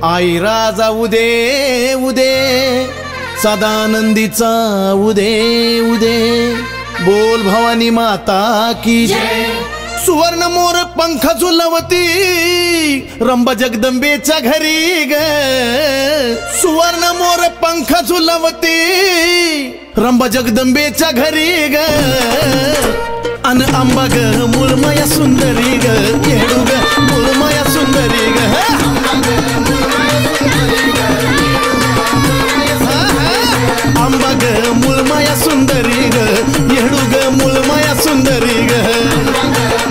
आई राजा उदे उदे सदानंदीचा उदे उदे बोल भवानी माता की जय। सुवर्ण मोर पंख झुलवती रंभ जगदंबेच्या घरी ग सुवर्ण मोर पंख झुलवती रंभ जगदंबेच्या घरी ग अन अंबा ग मुळमया सुंदरी ग येडू ग मुळमया सुंदरी ग अंबा ग मुळमया सुंदरी ग येडू ग मुळमया सुंदरी ग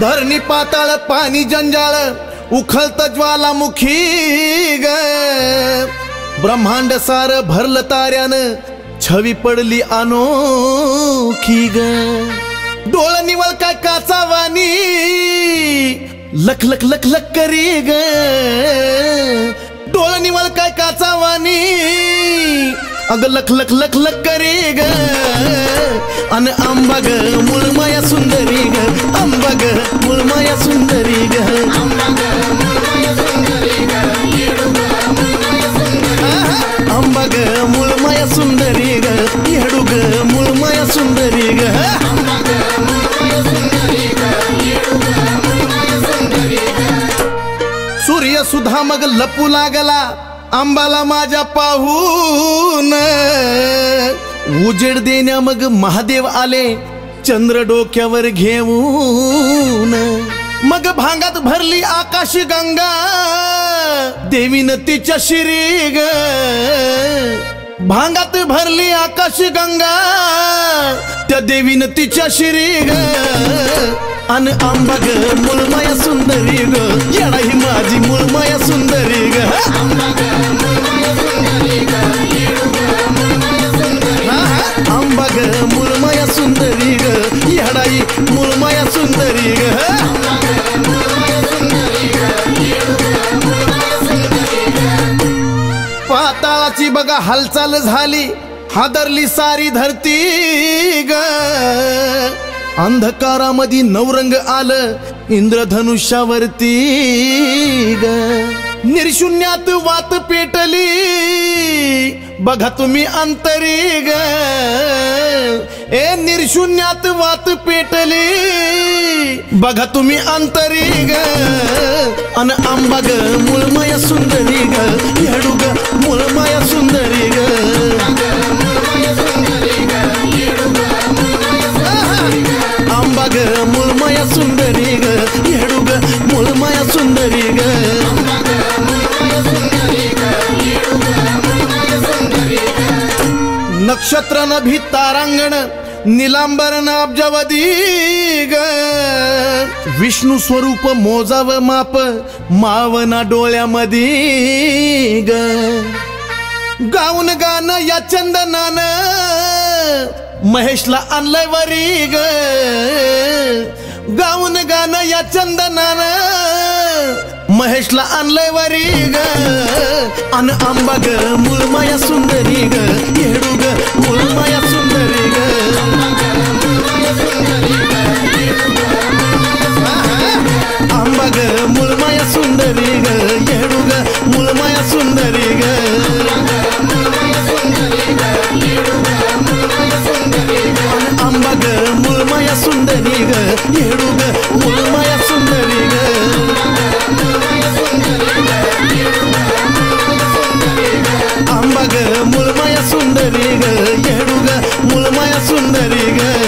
धरणी पाताळ पाणी जंजाळ उखळत ज्वालामुखी ग ब्रह्मांड सार भरलं ताऱ्यानं छवी पडली अनोखी ग डोळ निवळ काय काचावानी लख लख लख लख करी ग डोळ निवळ काय काचावानी अग लख लख लख लख करी ग अन आंबा ग मुळमया सुंदरी ग आंबा ग मुळमया सुंदरी ग आंबा ग मुळमया सुंदरी ग येडू ग मुळमया सुंदरी ग सूर्य सुद्धा मग लपू लागला आंबाला माझ्या पाहून उजेड देण्या मग महादेव आले चंद्र डोक्यावर घेऊन मग भांगात भरली आकाशी गंगा देवीन तिच्या शिरी ग भांगात भरली आकाशी गंगा त्या देवीन तिच्या शिरी ग अन आंबा ग मुळमया सुंदरी ग येडा ही माझी मुळमया सुंदरी ग आंबा ग मुळमया सुंदरी ग येडा ही मुळमया सुंदरी ग पाताळाची बघा हालचाल झाली हादरली सारी धरती ग अंधकारामध्ये नवरंग आलं इंद्रधनुष्यावरती ग निर्शून्यात वात पेटली बघा तुम्ही अंतरी ग ए निर्शून्यात वात पेटली बघा तुम्ही अंतरी ग अन आंबा ग मुळमया सुंदरी ग येडू ग मुळमया सुंदरी ग आंबा ग मुळमया सुंदरी ग येडू ग मुळमया सुंदरी ग नक्षत्र नभी तारांगण निलांबर अब्जावधी ग विष्णू स्वरूप मोजाव माप मावना डोळ्यामध्ये ग गाऊन गाणं या चंदनान महेशला आणलंय वरी ग गाऊन गाणं या चंदनान महेशला आणलंय वरी ग अन आंबा ग मुळमया सुंदरी ग येडू ग मुळमया सुंदरी ग आंबा ग मुळमया सुंदरी ग येडू ग मुळमया सुंदरी ग आंबा ग मुळमया सुंदरी ग येडू ग मुळमया सुंदरी ग आंबा ग मुळमया सुंदरी ग येडू ग मुळमया सुंदरी ग